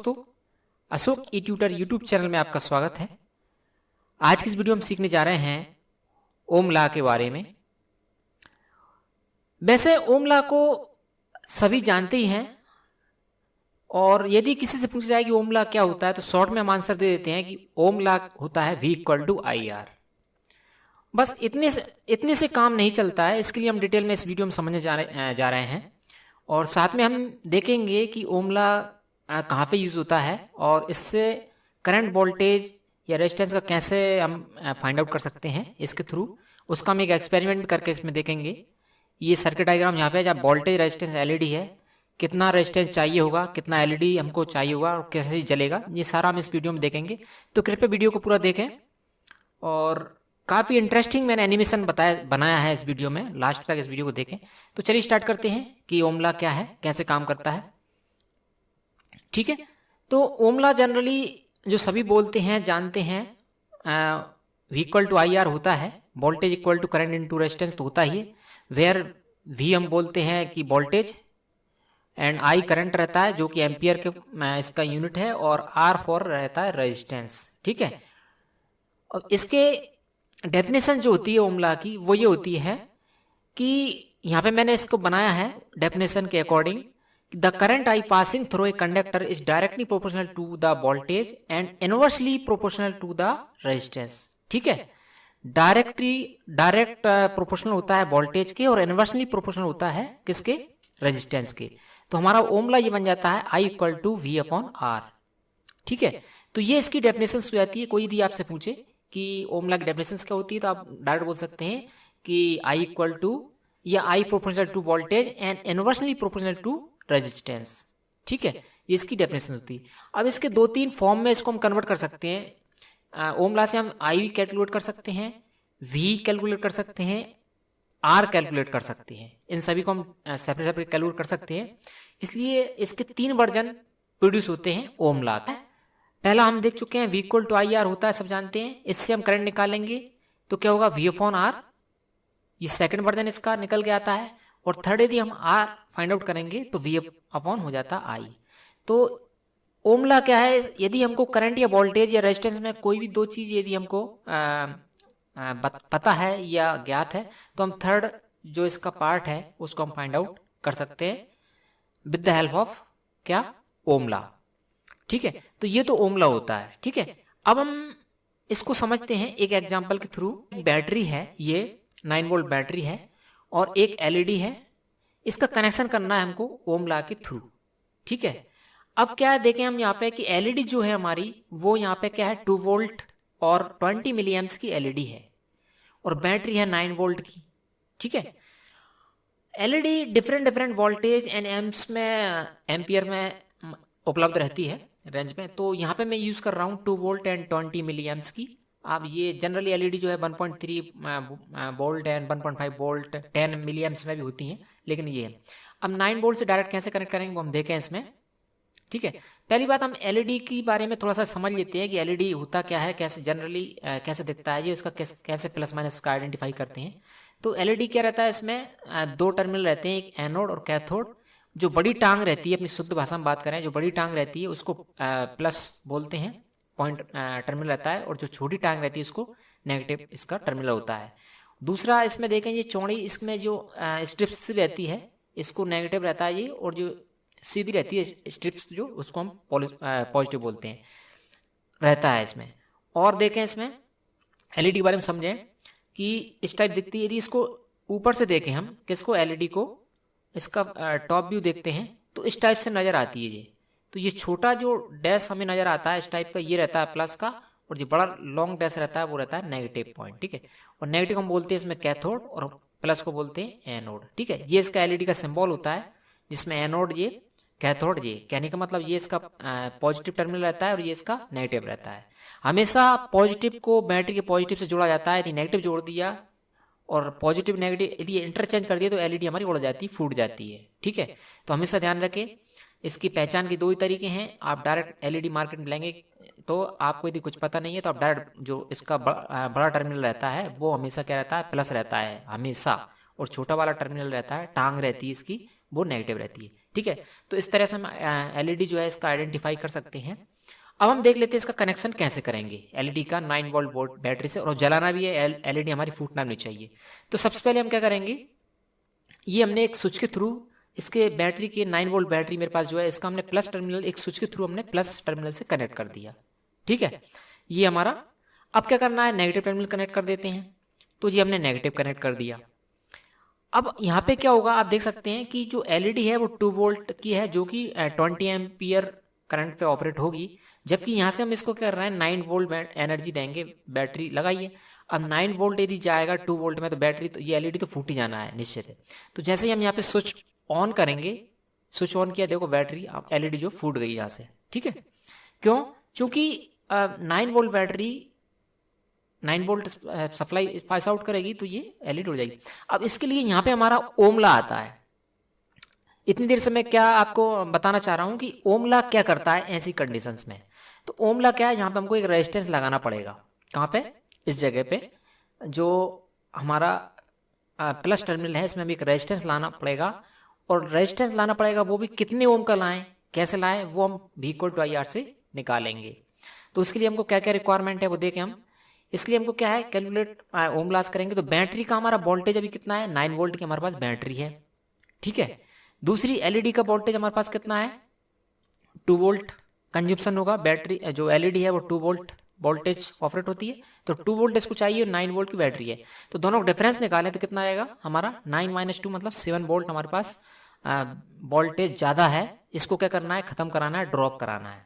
दोस्तों, अशोक ई tutor YouTube channel में आपका स्वागत है। आज की इस वीडियो में सीखने जा रहे हैं ओम लॉ के बारे में। वैसे ओम लॉ को सभी जानते ही हैं और यदि किसी से पूछा जाए कि ओम लॉ क्या होता है तो शॉर्ट में हम आंसर दे देते हैं कि ओम लॉ होता है V=IR। बस इतने से काम नहीं चलता है, इसके लिए हम डिटेल में इस वीडियो में समझने जा रहे हैं और साथ में हम देखेंगे कि ओम लॉ कहाँ पे यूज़ होता है और इससे करंट वोल्टेज या रेजिस्टेंस का कैसे हम फाइंड आउट कर सकते हैं इसके थ्रू। उसका हम एक एक्सपेरिमेंट करके इसमें देखेंगे। ये सर्किट डायग्राम यहाँ पे जहाँ वोल्टेज रेजिस्टेंस एलईडी है, कितना रेजिस्टेंस चाहिए होगा, कितना एलईडी हमको चाहिए होगा और कैसे जलेगा, ये सारा हम इस वीडियो में देखेंगे। तो कृपया वीडियो को पूरा देखें और काफ़ी इंटरेस्टिंग मैंने एनिमेशन बनाया है इस वीडियो में, लास्ट तक इस वीडियो को देखें। तो चलिए स्टार्ट करते हैं कि ओम लॉ क्या है, कैसे काम करता है। ठीक है, तो ओम लॉ जनरली जो सभी बोलते हैं जानते हैं V=IR होता है, voltage equal to current into resistance तो होता ही है। वेयर V हम बोलते हैं कि वोल्टेज एंड I करंट रहता है जो कि एम्पियर के इसका यूनिट है और R फॉर रहता है रेजिस्टेंस। ठीक है, और इसके डेफिनेशन जो होती है ओम लॉ की वो ये होती है कि यहाँ पे मैंने इसको बनाया है डेफिनेशन के according. The current I passing through a conductor is directly proportional to the voltage and inversely proportional to the resistance। ठीक है, डायरेक्ट प्रोपोर्शनल होता है वोल्टेज के और इनवर्सली प्रोपोर्शनल होता है किसके, रेजिस्टेंस के। तो हमारा ओम लॉ ये बन जाता है I=V/R। ठीक है, तो ये इसकी डेफिनेशन हो जाती है। कोई यदि आपसे पूछे कि ओम लॉ की डेफिनेशन क्या होती है तो आप डायरेक्ट बोल सकते हैं कि I= या I proportional to voltage and inversely proportional to resistance. ठीक है, ये इसकी डेफिनेशन होती है। अब इसके दो तीन फॉर्म में इसको हम कन्वर्ट कर सकते हैं। ओम लॉ से हम I कैलकुलेट कर सकते हैं, V कैलकुलेट कर सकते हैं, R कैलकुलेट कर सकते हैं। इन सभी को हम सेपरेट सेपरेट कैलकुलेट कर सकते हैं। इसलिए इसके तीन वर्जन प्रोड्यूस होते हैं ओम लॉ का। पहला हम देख चुके हैं V=IR होता है, सब जानते हैं। इससे हम करंट निकालेंगे तो क्या होगा, V/R। ये सेकंड वर्जन इसका निकल के आता है। और थर्ड यदि हम R फाइंड आउट करेंगे तो V अपॉन हो जाता I। तो ओम लॉ क्या है, यदि हमको करंट या वोल्टेज या रेजिस्टेंस में कोई भी दो चीज़ यदि हमको पता है या ज्ञात है तो हम थर्ड जो इसका पार्ट है उसको हम फाइंड आउट कर सकते हैं विद द हेल्प ऑफ क्या, ओम लॉ। ठीक है, तो ये तो ओम लॉ होता है। ठीक है, अब हम इसको समझते हैं एक एग्जाम्पल के थ्रू। बैटरी है, ये 9 वोल्ट बैटरी है और एक एलईडी है। इसका कनेक्शन करना है हमको ओम लॉ के थ्रू। ठीक है, अब क्या है देखें हम यहाँ पे कि एलईडी जो है हमारी वो यहाँ पे क्या है 2 वोल्ट और 20 मिली एम्प्स की एलईडी है और बैटरी है 9 वोल्ट की। ठीक है, LED different voltage and amps में एम्पियर में उपलब्ध रहती है रेंज में। तो यहाँ पे मैं यूज़ कर रहा हूँ 2 वोल्ट एंड 20 मिली एम्प्स की। अब ये जनरली एलईडी जो है 1.3 volt and 1.5 volt 10 milli amps में भी होती हैं, लेकिन ये है। अब 9 वोल्ट से डायरेक्ट कैसे कनेक्ट करेंगे वो हम देखें इसमें। ठीक है, पहली बात हम एलईडी के बारे में थोड़ा सा समझ लेते हैं कि एलईडी होता क्या है, कैसे जनरली कैसे दिखता है, ये उसका कैसे प्लस माइनस का आइडेंटिफाई करते हैं। तो एलईडी क्या रहता है, इसमें दो टर्मिनल रहते हैं, एक एनोड और कैथोड। जो बड़ी टांग रहती है, अपनी शुद्ध भाषा में बात करें, जो बड़ी टांग रहती है उसको प्लस बोलते हैं, पॉइंट टर्मिनल रहता है, और जो छोटी टांग रहती है उसको नेगेटिव इसका टर्मिनल होता है। दूसरा इसमें देखें ये चौड़ी, इसमें जो स्ट्रिप्स रहती है इसको नेगेटिव रहता है ये, और जो सीधी रहती है स्ट्रिप्स जो उसको हम पॉजिटिव बोलते हैं, रहता है इसमें। और देखें इसमें एलईडी के बारे में समझें कि इस टाइप दिखती है। यदि इसको ऊपर से देखें हम किसको, एलईडी को, इसका टॉप व्यू देखते हैं तो इस टाइप से नज़र आती है ये। तो ये छोटा जो डैश हमें नज़र आता है इस टाइप का, ये रहता है प्लस का, और जो बड़ा लॉन्ग डैश रहता है वो रहता है नेगेटिव पॉइंट। ठीक है, और नेगेटिव हम बोलते हैं इसमें कैथोड और प्लस को बोलते हैं एनोड। ठीक है, ये इसका एलईडी का सिंबल होता है जिसमें एनोड ये, कैथोड ये, कहने का मतलब ये इसका पॉजिटिव टर्मिनल रहता है और ये इसका नेगेटिव रहता है। हमेशा पॉजिटिव को बैटरी के पॉजिटिव से जोड़ा जाता है। यदि नेगेटिव जोड़ दिया और पॉजिटिव नेगेटिव यदि इंटरचेंज कर दिया तो एलईडी हमारी उड़ जाती है, फूट जाती है। ठीक है, तो हमेशा ध्यान रखें इसकी पहचान के दो ही तरीके हैं। आप डायरेक्ट एलईडी मार्केट में लेंगे तो आपको यदि कुछ पता नहीं है तो आप डायरेक्ट जो इसका बड़ा टर्मिनल रहता है वो हमेशा क्या रहता है, प्लस रहता है हमेशा, और छोटा वाला टर्मिनल रहता है, टांग रहती है इसकी, वो नेगेटिव रहती है। ठीक है। तो इस तरह से हम एलईडी जो है इसका आइडेंटिफाई कर सकते हैं। अब हम देख लेते हैं इसका कनेक्शन कैसे करेंगे एलईडी का 9 वोल्ट बैटरी से, और जलाना भी है, एलईडी हमारी फूटना नहीं चाहिए। तो सबसे पहले हम क्या करेंगे, ये हमने एक स्विच के थ्रू इसके बैटरी के 9 वोल्ट बैटरी मेरे पास जो है इसका हमने प्लस टर्मिनल एक स्विच के थ्रू हमने प्लस टर्मिनल से कनेक्ट कर दिया। ठीक है, ये हमारा। अब क्या करना है, नेगेटिव टर्मिनल कनेक्ट कर देते हैं। तो ये हमने नेगेटिव कनेक्ट कर दिया। अब यहाँ पे क्या होगा, आप देख सकते हैं कि जो एलईडी है वो 2 वोल्ट की है, जो कि 20 एम्पियर करंट पे ऑपरेट होगी, जबकि यहाँ से हम इसको क्या कर रहे हैं 9 वोल्ट एनर्जी देंगे, बैटरी लगाइए। अब 9 वोल्ट यदि जाएगा 2 वोल्ट में तो बैटरी तो ये एलईडी तो फूट ही जाना है निश्चित है। तो जैसे ही हम यहाँ पे स्विच ऑन करेंगे, स्विच ऑन किया, देखो बैटरी एलईडी जो फूट गई यहाँ से। ठीक है, क्यों? क्योंकि 9 volt battery 9 volt supply pass out करेगी तो ये एलईडी उड़ जाएगी। अब इसके लिए यहाँ पे हमारा ओम लॉ आता है। इतनी देर से मैं क्या आपको बताना चाह रहा हूँ कि ओम लॉ क्या करता है ऐसी कंडीशंस में। तो ओम लॉ क्या है, यहाँ पे हमको एक रेजिस्टेंस लगाना पड़ेगा। कहाँ पे? इस जगह पे जो हमारा प्लस टर्मिनल है, इसमें भी एक रेजिस्टेंस लाना पड़ेगा। और रेजिस्टेंस लाना पड़ेगा, वो भी कितने ओम का लाएं, कैसे लाएं, वो हम V=IR से निकालेंगे। तो उसके लिए हमको क्या क्या रिक्वायरमेंट है वो देखें हम। इसके लिए हमको क्या है, कैलकुलेट ओम लॉस करेंगे। तो बैटरी का हमारा वोल्टेज अभी कितना है, 9 वोल्ट की हमारे पास बैटरी है। ठीक है, दूसरी एलईडी का वोल्टेज हमारे पास कितना है, 2 वोल्ट कंजप्शन होगा। बैटरी जो एलईडी है वो 2 वोल्ट वोल्टेज ऑपरेट होती है, तो 2 वोल्ट इसको चाहिए, 9 वोल्ट की बैटरी है। तो दोनों का डिफरेंस निकालें तो कितना आएगा हमारा, 9 - 2 मतलब 7 वोल्ट हमारे पास वोल्टेज ज़्यादा है। इसको क्या करना है, खत्म कराना है, ड्रॉप कराना है।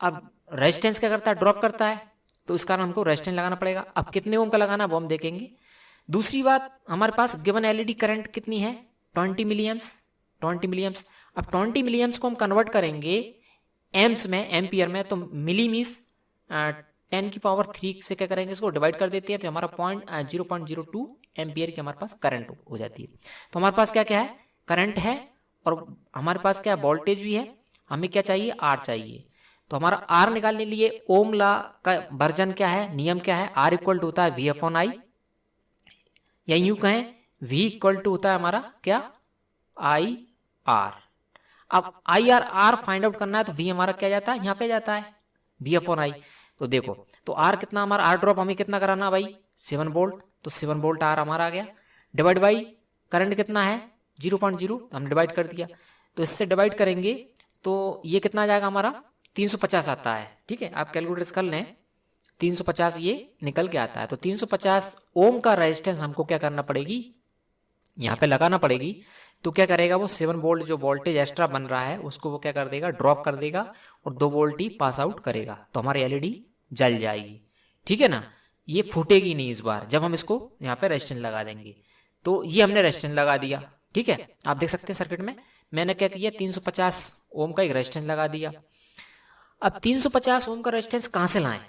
अब रेजिस्टेंस क्या करता है, ड्रॉप करता है, तो इस कारण हमको रेजिस्टेंस लगाना पड़ेगा। अब कितने ओम का लगाना वो हम देखेंगे। दूसरी बात, हमारे पास गिवन एलईडी करंट कितनी है, 20 मिलीएम्स। 20 मिलीएम्स। अब 20 मिलीएम्स को हम कन्वर्ट करेंगे एम्स में, एम्पियर में, तो मिली मीन्स 10⁻³ से क्या करेंगे, इसको डिवाइड कर देते हैं, तो हमारा 0.02 एम्पियर की हमारे पास करंट हो जाती है। तो हमारे पास क्या क्या है, करंट है, और हमारे पास क्या वोल्टेज भी है। हमें क्या चाहिए, आर चाहिए। तो हमारा आर निकालने के लिए ओम लॉ का वर्जन क्या है, नियम क्या है, आर इक्वल टू होता है V/I, या यूं कहें V इक्वल टू होता है हमारा क्या, IR। अब IR फाइंड आउट करना है, तो V हमारा क्या जाता है, यहाँ पे जाता है V/I। तो देखो, तो आर कितना हमारा, आर ड्रॉप हमें कितना कराना भाई, 7 वोल्ट, तो 7 वोल्ट आर हमारा आ गया। डिवाइड बाई करंट कितना है 0.0, हमने डिवाइड कर दिया। तो इससे डिवाइड करेंगे तो ये कितना आ जाएगा हमारा, 350 आता है। ठीक है, आप कैलकुलेटर कर लें, 350 ये निकल के आता है। तो 350 ओम का रेजिस्टेंस हमको क्या करना पड़ेगी, यहाँ पे लगाना पड़ेगी। तो क्या करेगा वो, 7 वोल्ट जो वोल्टेज एक्स्ट्रा बन रहा है उसको वो क्या कर देगा, ड्रॉप कर देगा, और 2 वोल्ट ही पास आउट करेगा, तो हमारी एलईडी जल जाएगी। ठीक है ना, ये फूटेगी नहीं इस बार जब हम इसको यहाँ पे रेजिस्टेंस लगा देंगे। तो ये हमने रेजिस्टेंस लगा दिया। ठीक है, आप देख सकते हैं सर्किट में मैंने क्या किया, 350 ओम का एक रेजिस्टेंस लगा दिया। अब 350 ओम का रेजिस्टेंस कहाँ से लाएं,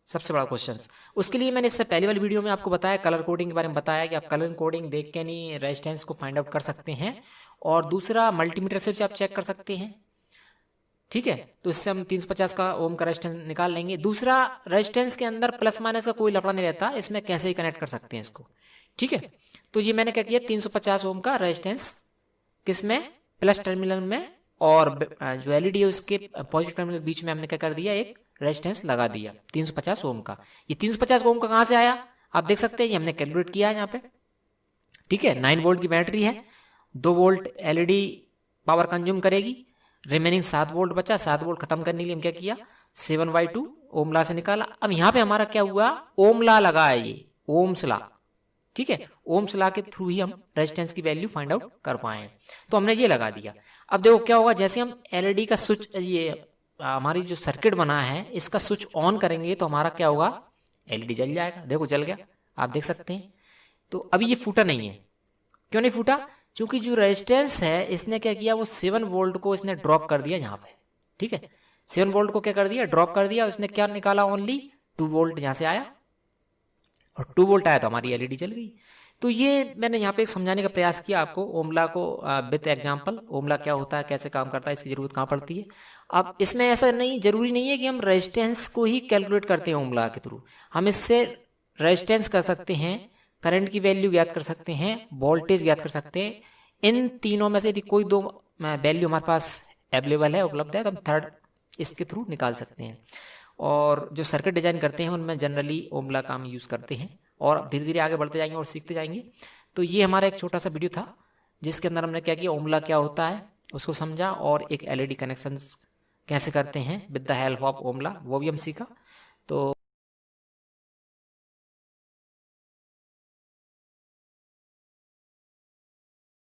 सबसे बड़ा क्वेश्चन। उसके लिए मैंने इससे पहले वाली वीडियो में आपको बताया, कलर कोडिंग के बारे में बताया कि आप कलर कोडिंग देख के नहीं रेजिस्टेंस को फाइंड आउट कर सकते हैं। और दूसरा, मल्टीमीटर से आप चेक कर सकते हैं। ठीक है, तो इससे हम 350 का ओम का रेजिस्टेंस निकाल लेंगे। दूसरा, रेजिस्टेंस के अंदर प्लस माइनस का कोई लफड़ा नहीं रहता, इसमें कैसे ही कनेक्ट कर सकते हैं इसको। ठीक है, तो ये मैंने क्या किया, 350 ओम का रेजिस्टेंस किसमें, प्लस टर्मिनल में, और जो एलईडी है उसके पॉजिटिव टर्मिनल के बीच में हमने क्या कर दिया, एक रेजिस्टेंस लगा दिया 350 ओम का। ये 350 ओम का कहाँ से आया, आप देख सकते हैं, ये हमने कैलकुलेट किया है यहाँ पे। ठीक है, 9 वोल्ट की बैटरी है, 2 वोल्ट एलईडी पावर कंज्यूम करेगी, रिमेनिंग 7 वोल्ट बचा। 7 वोल्ट खत्म करने के लिए हम क्या किया, 7/2 ओम लॉ से निकाला। अब यहाँ पे हमारा क्या हुआ, ओम लॉ लगा है, ये ओम्स लॉ। ठीक है, ओम्स लॉ के थ्रू ही हम रेजिस्टेंस की वैल्यू फाइंड आउट कर पाए, तो हमने ये लगा दिया। अब देखो क्या होगा, जैसे हम एलईडी का स्विच, ये हमारी जो सर्किट बना है इसका स्विच ऑन करेंगे तो हमारा क्या होगा, एलईडी जल जाएगा। देखो जल गया, आप देख सकते हैं। तो अभी ये फूटा नहीं है, क्यों नहीं फूटा, क्योंकि जो रेजिस्टेंस है इसने क्या किया, वो 7 वोल्ट को इसने ड्रॉप कर दिया यहाँ पे। ठीक है, 7 वोल्ट को क्या कर दिया, ड्रॉप कर दिया। उसने क्या निकाला, ओनली 2 वोल्ट यहाँ से आया, और 2 वोल्ट आया तो हमारी एलईडी जल गई। तो ये मैंने यहाँ पे एक समझाने का प्रयास किया आपको, ओम लॉ को विद एग्जांपल, ओम लॉ क्या होता है, कैसे काम करता है, इसकी जरूरत कहाँ पड़ती है। अब इसमें ऐसा नहीं, जरूरी नहीं है कि हम रेजिस्टेंस को ही कैलकुलेट करते हैं ओम लॉ के थ्रू। हम इससे रेजिस्टेंस कर सकते हैं, करंट की वैल्यू ज्ञात कर सकते हैं, वोल्टेज ज्ञात कर सकते हैं। इन तीनों में से यदि कोई दो वैल्यू हमारे पास अवेलेबल है, उपलब्ध है, तो हम थर्ड इसके थ्रू निकाल सकते हैं। और जो सर्किट डिजाइन करते हैं उनमें जनरली ओमला का हम यूज़ करते हैं, और धीरे धीरे आगे बढ़ते जाएंगे और सीखते जाएंगे। तो ये हमारा एक छोटा सा वीडियो था जिसके अंदर हमने क्या किया, ओमला क्या होता है उसको समझा, और एक एलईडी कनेक्शंस कैसे करते हैं विद द हेल्प ऑफ ओमला वो भी हम सीखा। तो